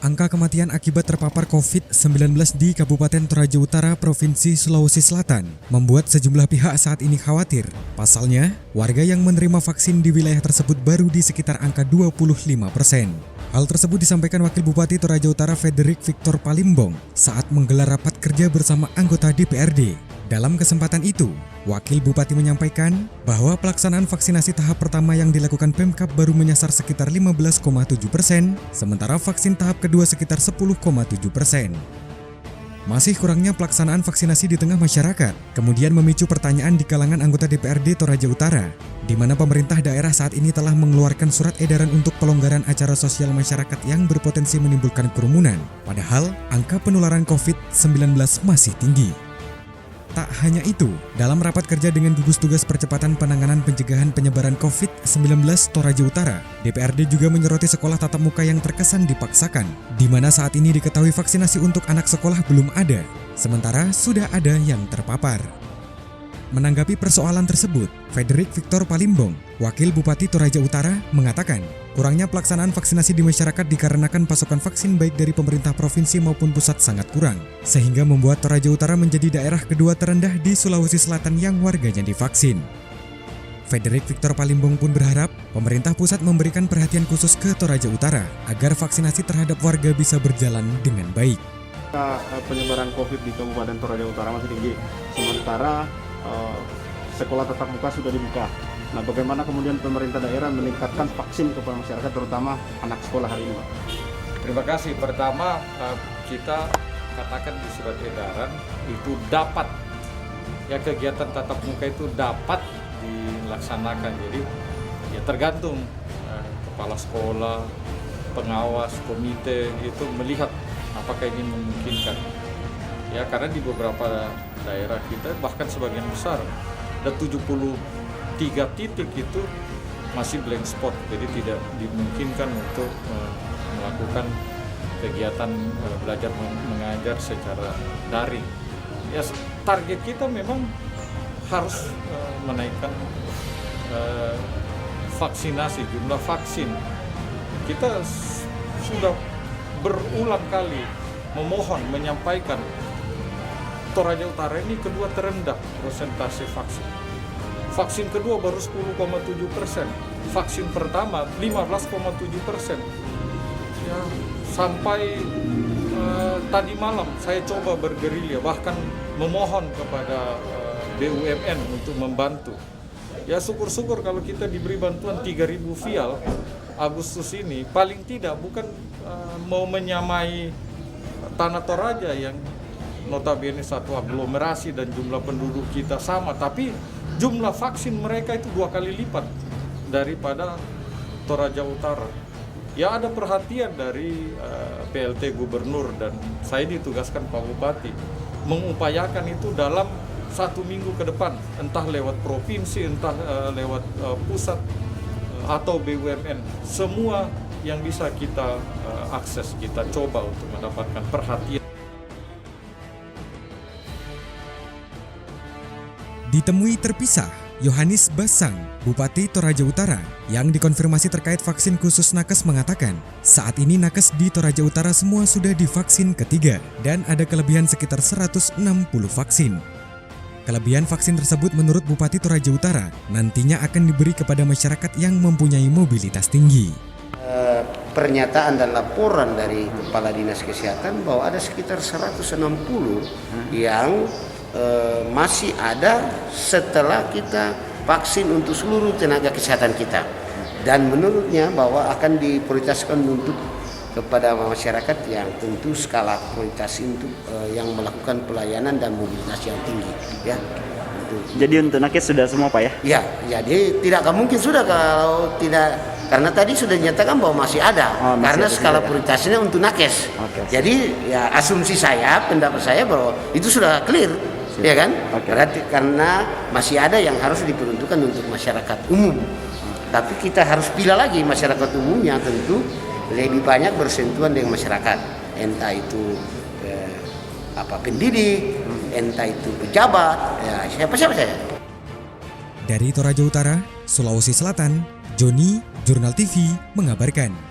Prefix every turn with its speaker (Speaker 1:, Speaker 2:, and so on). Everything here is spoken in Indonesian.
Speaker 1: Angka kematian akibat terpapar COVID-19 di Kabupaten Toraja Utara, Provinsi Sulawesi Selatan, membuat sejumlah pihak saat ini khawatir. Pasalnya, warga yang menerima vaksin di wilayah tersebut baru di sekitar angka 25%. Hal tersebut disampaikan Wakil Bupati Toraja Utara Frederick Victor Palimbong saat menggelar rapat kerja bersama anggota DPRD. Dalam kesempatan itu, Wakil Bupati menyampaikan bahwa pelaksanaan vaksinasi tahap pertama yang dilakukan Pemkab baru menyasar sekitar 15,7%, sementara vaksin tahap kedua sekitar 10,7%. Masih kurangnya pelaksanaan vaksinasi di tengah masyarakat, kemudian memicu pertanyaan di kalangan anggota DPRD Toraja Utara, di mana pemerintah daerah saat ini telah mengeluarkan surat edaran untuk pelonggaran acara sosial masyarakat yang berpotensi menimbulkan kerumunan. Padahal, angka penularan COVID-19 masih tinggi. Tak hanya itu, dalam rapat kerja dengan gugus tugas percepatan penanganan pencegahan penyebaran COVID-19 Toraja Utara, DPRD juga menyoroti sekolah tatap muka yang terkesan dipaksakan, di mana saat ini diketahui vaksinasi untuk anak sekolah belum ada, sementara sudah ada yang terpapar. Menanggapi persoalan tersebut, Frederick Victor Palimbong, Wakil Bupati Toraja Utara, mengatakan kurangnya pelaksanaan vaksinasi di masyarakat dikarenakan pasokan vaksin baik dari pemerintah provinsi maupun pusat sangat kurang, sehingga membuat Toraja Utara menjadi daerah kedua terendah di Sulawesi Selatan yang warganya divaksin. Frederick Victor Palimbong pun berharap pemerintah pusat memberikan perhatian khusus ke Toraja Utara agar vaksinasi terhadap warga bisa berjalan dengan baik.
Speaker 2: Penyebaran COVID di Kabupaten Toraja Utara masih tinggi, sementara sekolah tatap muka sudah dibuka. Nah, bagaimana kemudian pemerintah daerah meningkatkan vaksin kepada masyarakat, terutama anak sekolah hari ini, Pak?
Speaker 3: Terima kasih. Pertama, kita katakan di surat edaran itu dapat, ya kegiatan tatap muka itu dapat dilaksanakan. Jadi, ya tergantung kepala sekolah, pengawas, komite itu melihat apakah ini memungkinkan. Ya, karena di beberapa daerah kita bahkan sebagian besar ada 73 titik itu masih blank spot, jadi tidak dimungkinkan untuk melakukan kegiatan belajar mengajar secara daring. Ya, target kita memang harus menaikkan vaksinasi, jumlah vaksin. Kita sudah berulang kali memohon, menyampaikan Toraja Utara ini kedua terendah persentase vaksin. Vaksin kedua baru 10,7%, vaksin pertama 15,7%. Ya, sampai tadi malam saya coba bergerilya, bahkan memohon kepada BUMN untuk membantu. Ya, syukur-syukur kalau kita diberi bantuan 3.000 vial Agustus ini, paling tidak bukan mau menyamai Tanah Toraja yang notabene satu aglomerasi dan jumlah penduduk kita sama, tapi jumlah vaksin mereka itu 2 kali lipat daripada Toraja Utara. Ya, ada perhatian dari PLT Gubernur dan saya ditugaskan Pak Bupati mengupayakan itu dalam 1 minggu ke depan, entah lewat provinsi, entah lewat pusat atau BUMN. Semua yang bisa kita akses, kita coba untuk mendapatkan perhatian.
Speaker 1: Ditemui terpisah, Yohanis Basang, Bupati Toraja Utara, yang dikonfirmasi terkait vaksin khusus nakes mengatakan, saat ini nakes di Toraja Utara semua sudah divaksin ketiga dan ada kelebihan sekitar 160 vaksin. Kelebihan vaksin tersebut menurut Bupati Toraja Utara nantinya akan diberi kepada masyarakat yang mempunyai mobilitas tinggi.
Speaker 4: Pernyataan dan laporan dari Kepala Dinas Kesehatan bahwa ada sekitar 160 yang masih ada setelah kita vaksin untuk seluruh tenaga kesehatan kita, dan menurutnya bahwa akan diprioritaskan untuk kepada masyarakat yang tentu skala prioritas untuk yang melakukan pelayanan dan mobilitas yang tinggi, ya.
Speaker 5: Jadi untuk nakes sudah semua, Pak, ya?
Speaker 4: Ya, jadi tidak akan mungkin sudah kalau tidak, karena tadi sudah dinyatakan bahwa masih ada, karena skala prioritasnya untuk nakes. Jadi ya asumsi saya, pendapat saya bahwa itu sudah clear. Ya kan? Berarti karena masih ada yang harus diperuntukkan untuk masyarakat umum. Tapi kita harus pilih lagi masyarakat umum yang tentu lebih banyak bersentuhan dengan masyarakat. Entah itu pendidik, entah itu pejabat, ya siapa saja.
Speaker 1: Dari Toraja Utara, Sulawesi Selatan, Joni, Jurnal TV mengabarkan.